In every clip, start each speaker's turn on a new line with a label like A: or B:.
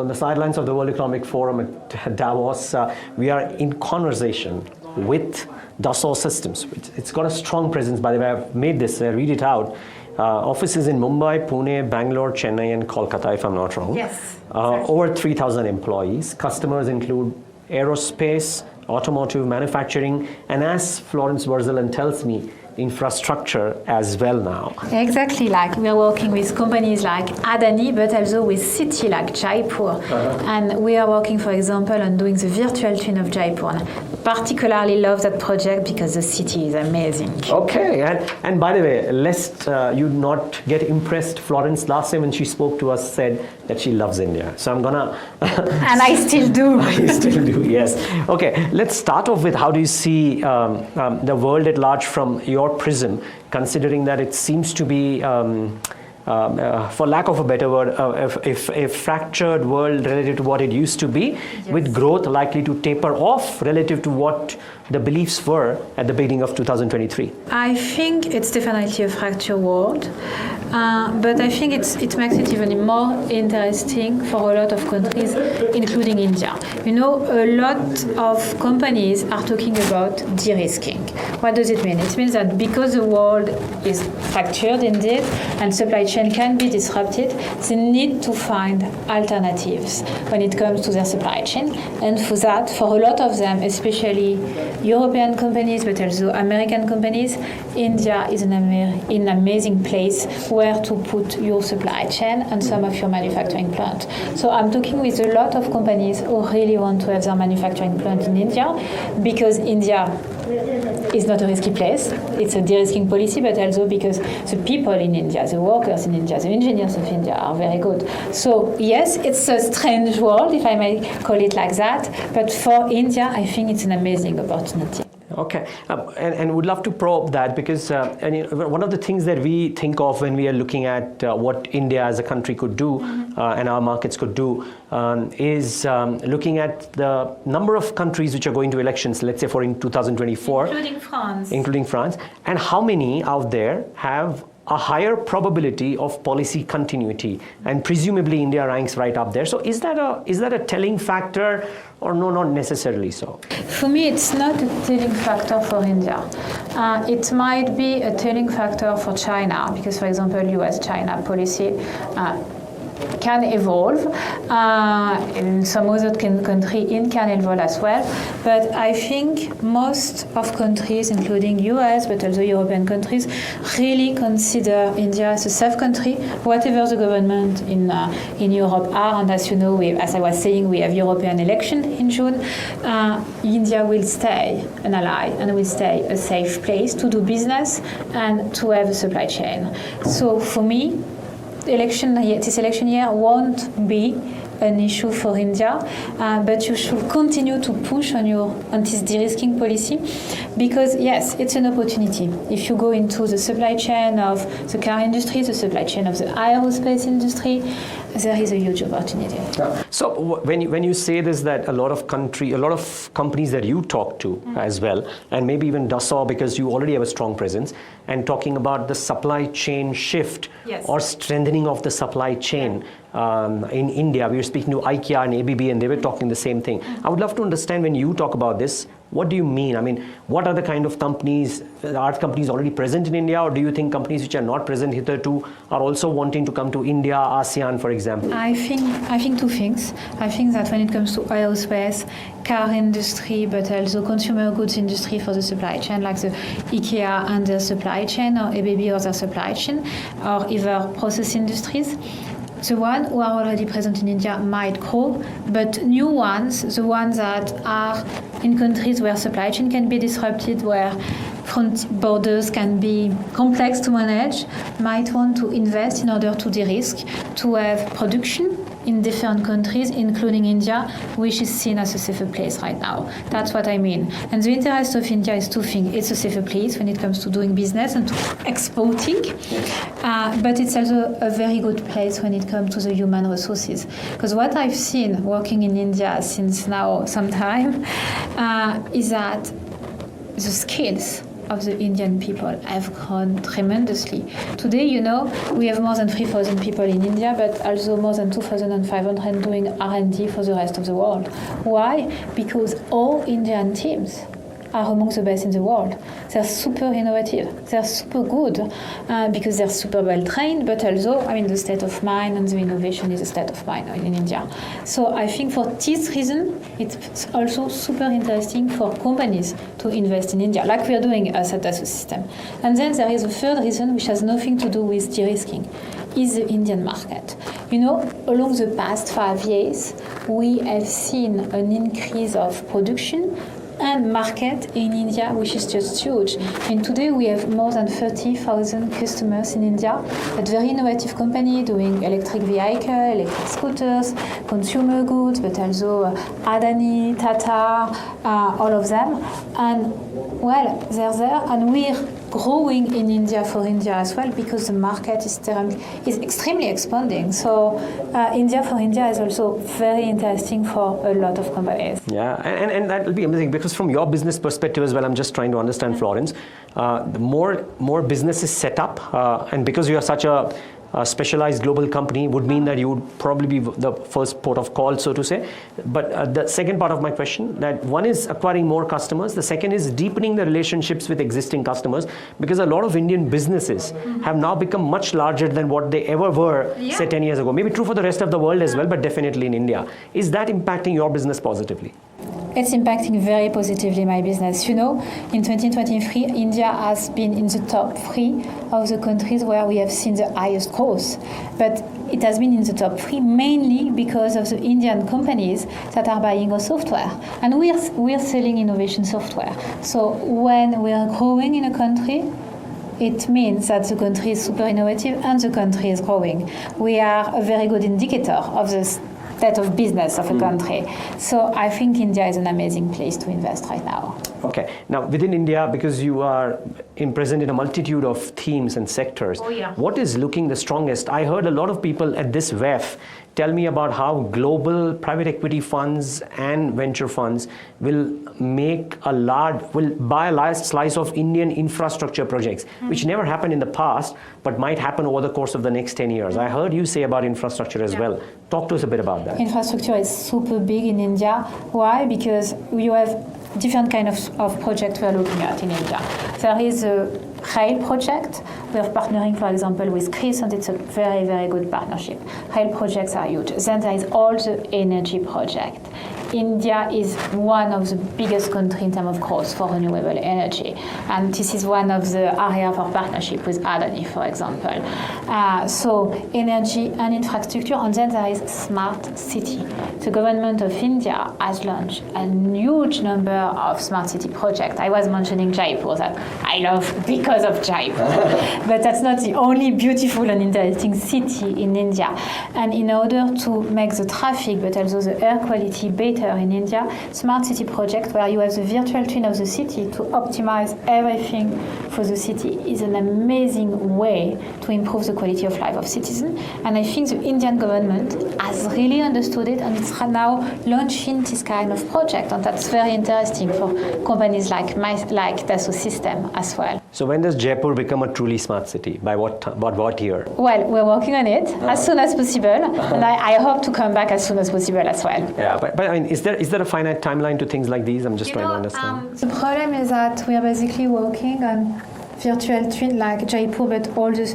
A: on the sidelines of the World Economic Forum at Davos. We are in conversation with Dassault Systems. It's got a strong presence, by the way. I've made this, read it out. Offices in Mumbai, Pune, Bangalore, Chennai, and Kolkata, if I'm not wrong.
B: Yes.
A: Over 3,000 employees. Customers include aerospace, automotive, manufacturing, and as Florence Verzelen tells me, infrastructure as well now.
B: Exactly, like we're working with companies like Adani, but also with city like Jaipur. And we are working, for example, on doing the virtual twin of Jaipur. And particularly love that project because the city is amazing.
A: Okay, and by the way, lest you not get impressed, Florence last time when she spoke to us said that she loves India. So I'm gonna...
B: And I still do.
A: I still do, yes. Okay, let's start off with how do you see the world at large from your prism, considering that it seems to be, for lack of a better word, a fractured world relative to what it used to be, yes, with growth likely to taper off relative to what the beliefs were at the beginning of 2023?
B: I think it's definitely a fractured world, but I think it makes it even more interesting for a lot of countries, including India. You know, a lot of companies are talking about de-risking. What does it mean? It means that because the world is fractured indeed, and supply chain can be disrupted, they need to find alternatives when it comes to their supply chain. And for that, for a lot of them, especially European companies, but also American companies, India is an amazing place where to put your supply chain and some of your manufacturing plant. So I'm talking with a lot of companies who really want to have their manufacturing plant in India, because India is not a risky place. It's a de-risking policy, but also because the people in India, the workers in India, the engineers of India are very good. So yes, it's a strange world, if I may call it like that, but for India, I think it's an amazing opportunity.
A: Okay, and would love to probe that, because one of the things that we think of when we are looking at what India as a country could do, and our markets could do, is looking at the number of countries which are going to elections, let's say for in 2024. Including France. And how many out there have a higher probability of policy continuity, and presumably India ranks right up there. So is that a telling factor, or no, not necessarily so?
B: For me, it's not a telling factor for India. It might be a telling factor for China, because, for example, US-China policy can evolve. In some other country, it can evolve as well. But I think most of countries, including US, but also European countries, really consider India as a safe country, whatever the government in Europe are. And as you know, as I was saying, we have European election in June. India will stay an ally and will stay a safe place to do business and to have a supply chain. So for me, this election year won't be an issue for India, but you should continue to push on this de-risking policy, because yes, it's an opportunity. If you go into the supply chain of the car industry, the supply chain of the aerospace industry, there is a huge opportunity.
A: Yeah. So when you say this, that a lot of companies that you talk to as well, and maybe even Dassault, because you already have a strong presence, and talking about the supply chain shift, yes, or strengthening of the supply chain. In India, we were speaking to IKEA and ABB, and they were talking the same thing. I would love to understand, when you talk about this, what do you mean? I mean, what are the kind of companies? Are companies already present in India, or do you think companies which are not present hitherto are also wanting to come to India, ASEAN, for example?
B: I think two things. I think that when it comes to aerospace, car industry, but also consumer goods industry for the supply chain, like the IKEA and their supply chain, or ABB or their supply chain, or either process industries, the ones who are already present in India might grow, but new ones, the ones that are in countries where supply chain can be disrupted, where front borders can be complex to manage, might want to invest in order to de-risk, to have production in different countries, including India, which is seen as a safer place right now. That's what I mean. And the interest of India is two things. It's a safer place when it comes to doing business and to exporting, but it's also a very good place when it comes to the human resources. Because what I've seen working in India since now some time is that the skills of the Indian people have grown tremendously. Today, you know, we have more than 3,000 people in India, but also more than 2,500 doing R&D for the rest of the world. Why? Because all Indian teams are among the best in the world. They're super innovative. They're super good because they're super well trained, but also, I mean, the state of mind and the innovation is a state of mind in India. So I think for this reason, it's also super interesting for companies to invest in India, like we are doing us at Dassault Systems. And then there is a third reason, which has nothing to do with de-risking, is the Indian market. You know, along the past 5 years, we have seen an increase of production and market in India, which is just huge. And today we have more than 30,000 customers in India, a very innovative company doing electric vehicle, electric scooters, consumer goods, but also Adani, Tata, all of them. And well, they're there, and we're growing in India for India as well because the market is extremely expanding. So India for India is also very interesting for a lot of companies.
A: Yeah, and that will be amazing because from your business perspective as well, I'm just trying to understand, Florence, the more businesses set up, and because you are such a specialized global company would mean that you would probably be the first port of call, so to say. But the second part of my question, that one is acquiring more customers, the second is deepening the relationships with existing customers, because a lot of Indian businesses have now become much larger than what they ever were, say 10 years ago. Maybe true for the rest of the world as well, but definitely in India. Is that impacting your business positively?
B: It's impacting very positively my business. You know, in 2023, India has been in the top 3 of the countries where we have seen the highest growth. But it has been in the top 3 mainly because of the Indian companies that are buying our software. And we're selling innovation software. So when we are growing in a country, it means that the country is super innovative and the country is growing. We are a very good indicator of the state of business of a country. So I think India is an amazing place to invest right now.
A: Okay. Now, within India, because you are present in a multitude of themes and sectors, what is looking the strongest? I heard a lot of people at this WEF tell me about how global private equity funds and venture funds will buy a large slice of Indian infrastructure projects, which never happened in the past, but might happen over the course of the next 10 years. I heard you say about infrastructure as well. Talk to us a bit about that.
B: Infrastructure is super big in India. Why? Because you have different kind of projects we are looking at in India. There is a rail project. We are partnering, for example, with Chris, and it's a very, very good partnership. Rail projects are huge. Then there is all the energy project. India is one of the biggest countries in terms of growth for renewable energy. And this is one of the areas for partnership with Adani, for example. So energy and infrastructure, and then there is smart city. The government of India has launched a huge number of smart city projects. I was mentioning Jaipur, that I love because of Jaipur. But that's not the only beautiful and interesting city in India. And in order to make the traffic, but also the air quality better in India, smart city project where you have the virtual twin of the city to optimize everything for the city is an amazing way to improve the quality of life of citizens. And I think the Indian government has really understood it, and it's now launching this kind of project, and that's very interesting for companies like Dassault Systemes as well.
A: So when does Jaipur become a truly smart city? By what year?
B: Well, we're working on it as soon as possible, and I hope to come back as soon as possible as well.
A: Yeah, but I mean, is there a finite timeline to things like these? I'm just trying to understand.
B: The problem is that we are basically working on virtual twin like Jaipur, but all the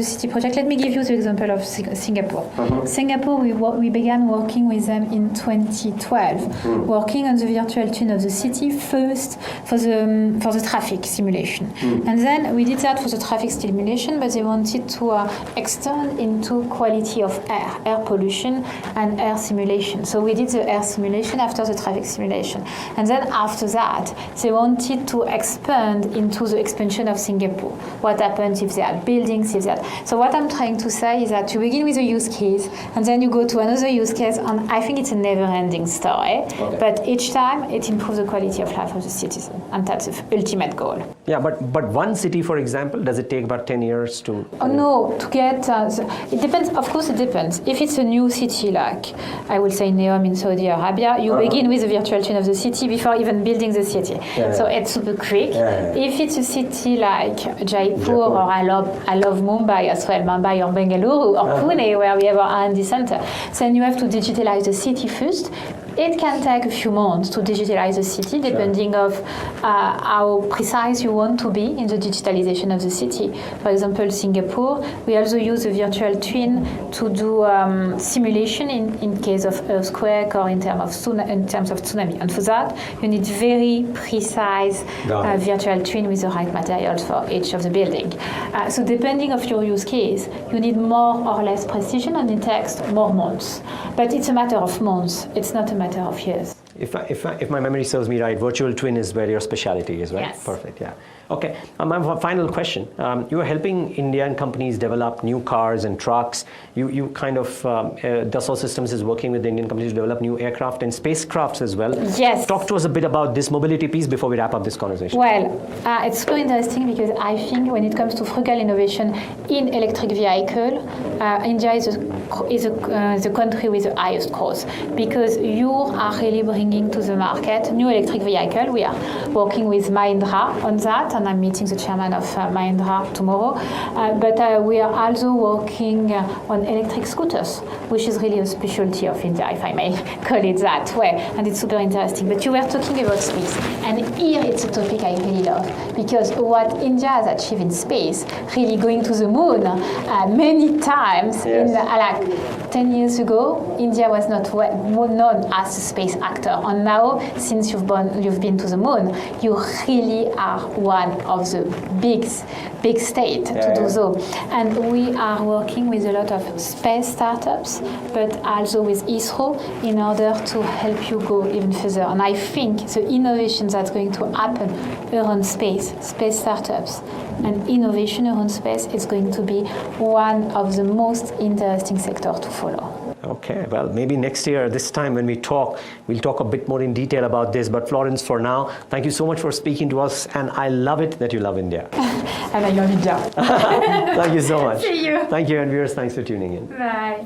B: city projects. Let me give you the example of Singapore. Singapore, we began working with them in 2012, working on the virtual twin of the city first for the traffic simulation, and then we did that for the traffic simulation, but they wanted to extend into quality of air pollution and air simulation. So we did the air simulation after the traffic simulation, and then after that they wanted to expand into the expansion of Singapore? What happens if they add buildings, if they add... So what I'm trying to say is that you begin with a use case, and then you go to another use case, and I think it's a never-ending story. Okay. But each time, it improves the quality of life of the citizen, and that's the ultimate goal.
A: Yeah, but one city, for example, does it take about 10 years to...
B: Oh, no, to get... it depends, of course it depends. If it's a new city, like, I will say Neom in Saudi Arabia, you begin with a virtual twin of the city before even building the city. Yeah. So it's super quick. Yeah. If it's a city like Jaipur, or I love Mumbai as well, Mumbai or Bengaluru, or Pune, where we have our R&D center, then you have to digitalize the city first. It can take a few months to digitalize the city, depending of how precise you want to be in the digitalization of the city. For example, Singapore, we also use a virtual twin to do simulation in case of earthquake or in terms of tsunami. And for that, you need very precise virtual twin with the right materials for each of the building. So depending of your use case, you need more or less precision, and it takes more months. But it's a matter of months. It's not a matter of years.
A: If my memory serves me right, virtual twin is where your specialty is, right?
B: Yes.
A: Perfect, yeah. Okay, my final question. You are helping Indian companies develop new cars and trucks. You kind of, Dassault Systemes is working with the Indian companies to develop new aircraft and spacecrafts as well.
B: Yes.
A: Talk to us a bit about this mobility piece before we wrap up this conversation.
B: Well, it's so interesting because I think when it comes to frugal innovation in electric vehicle, India is the country with the highest growth, because you are really bringing to the market new electric vehicle. We are working with Mahindra on that, and I'm meeting the chairman of Mahindra tomorrow. But we are also working on electric scooters, which is really a specialty of India, if I may call it that way, and it's super interesting. But you were talking about space, and here it's a topic I really love, because what India has achieved in space, really going to the moon many times. Yes. Like 10 years ago, India was not known as a space actor, and now, since you've been to the moon, you really are one of the big state to do so. And we are working with a lot of space startups, but also with ISRO, in order to help you go even further. And I think the innovation that's going to happen around space startups, and innovation around space is going to be one of the most interesting sectors to follow.
A: Okay, well, maybe next year, this time when we talk, we'll talk a bit more in detail about this. But Florence, for now, thank you so much for speaking to us, and I love it that you love India.
B: And I love India.
A: Thank you so much.
B: See you.
A: Thank you, and viewers, thanks for tuning in.
B: Bye.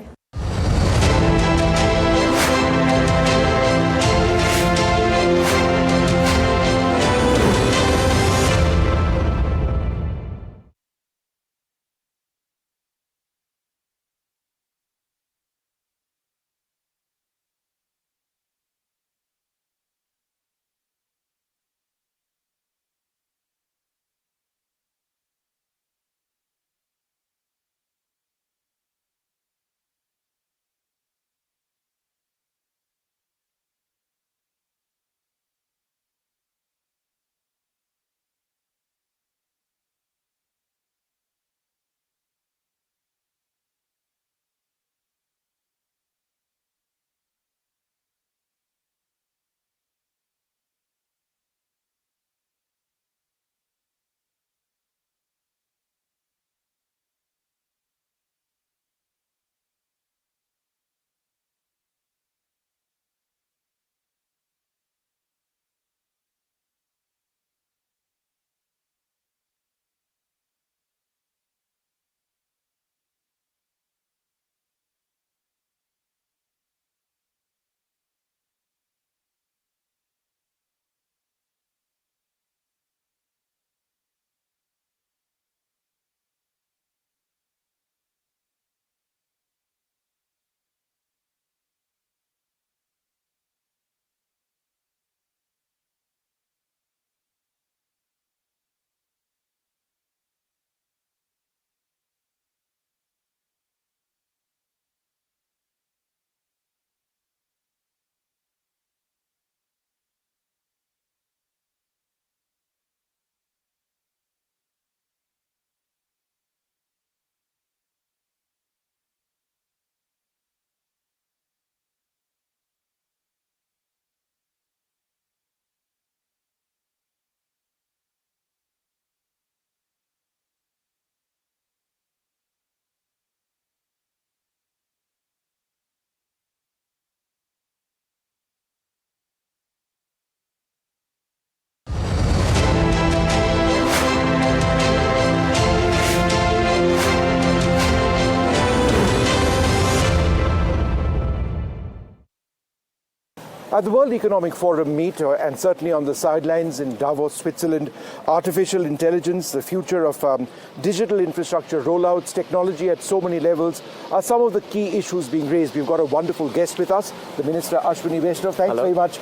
C: At the World Economic Forum meet, and certainly on the sidelines in Davos, Switzerland, artificial intelligence, the future of digital infrastructure rollouts, technology at so many levels are some of the key issues being raised. We've got a wonderful guest with us, the Minister Ashwini Vaishnav. Thanks very much.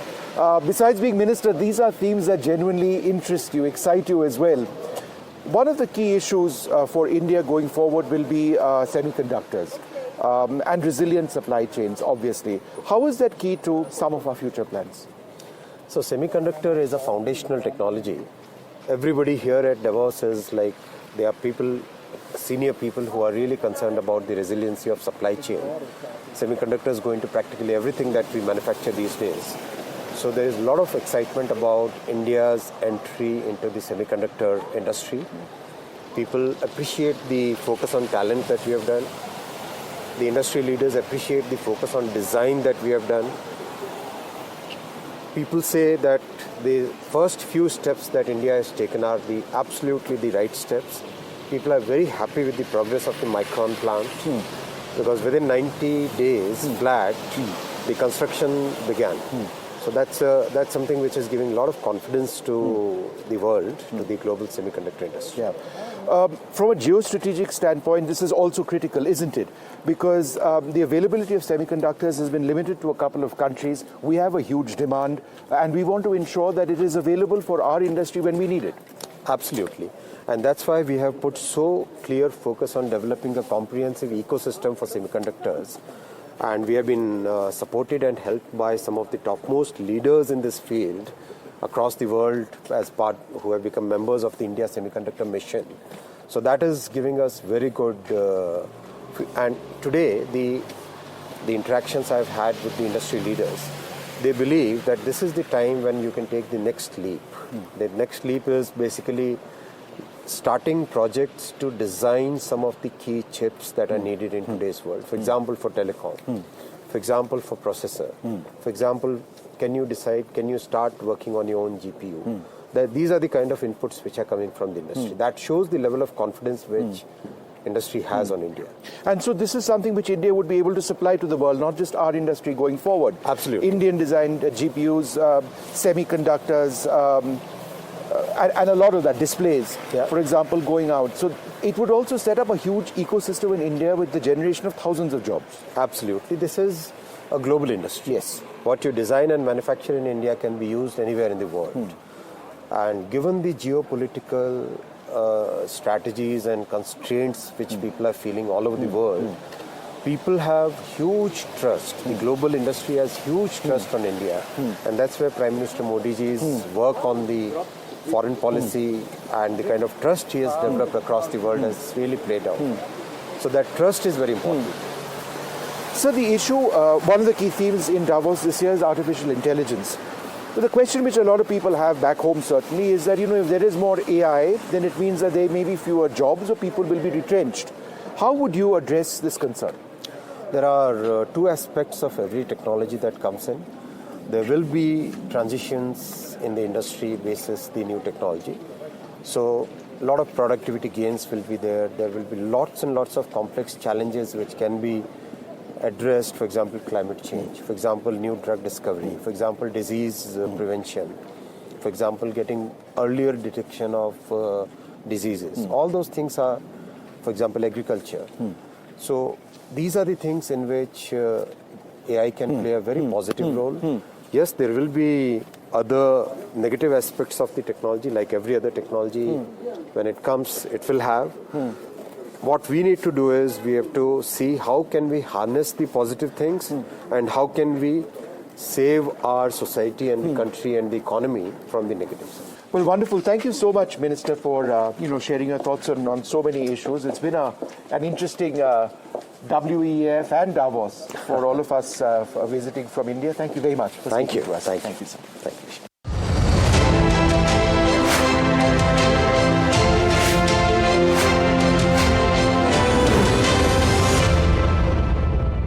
C: Besides being Minister, these are themes that genuinely interest you, excite you as well. One of the key issues for India going forward will be semiconductors. And resilient supply chains, obviously. How is that key to some of our future plans?
D: So semiconductor is a foundational technology. Everybody here at Davos is like, there are people, senior people who are really concerned about the resiliency of supply chain. Semiconductors go into practically everything that we manufacture these days. So there is a lot of excitement about India's entry into the semiconductor industry. People appreciate the focus on talent that we have done. The industry leaders appreciate the focus on design that we have done. People say that the first few steps that India has taken are absolutely the right steps. People are very happy with the progress of the Micron plant because within 90 days flat, the construction began. So that's something which is giving a lot of confidence to the world, to the global semiconductor industry.
C: Yeah. From a geostrategic standpoint, this is also critical, isn't it? Because the availability of semiconductors has been limited to a couple of countries. We have a huge demand, and we want to ensure that it is available for our industry when we need it.
D: Absolutely. And that's why we have put so clear focus on developing a comprehensive ecosystem for semiconductors. And we have been supported and helped by some of the topmost leaders in this field across the world who have become members of the India Semiconductor Mission. So that is giving us very good, and today the interactions I've had with the industry leaders, they believe that this is the time when you can take the next leap. The next leap is basically starting projects to design some of the key chips that are needed in today's world. For example, for telecom. For example, for processor. For example, can you start working on your own GPU? These are the kind of inputs which are coming from the industry. That shows the level of confidence which industry has on India.
C: And so this is something which India would be able to supply to the world, not just our industry going forward.
D: Absolutely.
C: Indian designed GPUs, semiconductors, and a lot of that, displays, for example, going out. So it would also set up a huge ecosystem in India with the generation of thousands of jobs.
D: Absolutely. This is a global industry.
C: Yes.
D: What you design and manufacture in India can be used anywhere in the world. And given the geopolitical strategies and constraints which people are feeling all over the world, people have huge trust. The global industry has huge trust on India. And that's where Prime Minister Modi ji's work on the foreign policy and the kind of trust he has developed across the world has really played out. So that trust is very important.
C: So the issue, one of the key themes in Davos this year is artificial intelligence. But the question which a lot of people have back home certainly is that, if there is more AI, then it means that there may be fewer jobs or people will be retrenched. How would you address this concern?
D: There are two aspects of every technology that comes in. There will be transitions in the industry basis the new technology. So a lot of productivity gains will be there. There will be lots and lots of complex challenges which can be addressed, for example, climate change, for example, new drug discovery, for example, disease prevention, for example, getting earlier detection of diseases. All those things are, for example, agriculture. So these are the things in which AI can play a very positive role. Yes, there will be other negative aspects of the technology, like every other technology. When it comes, it will have. What we need to do is we have to see how can we harness the positive things and how can we save our society and the country and the economy from the negatives.
C: Well, wonderful. Thank you so much, Minister, for sharing your thoughts on so many issues. It's been an interesting WEF and Davos for all of us visiting from India. Thank you very much for speaking to us.
D: Thank you.
C: Thank you, sir.
D: Thank you.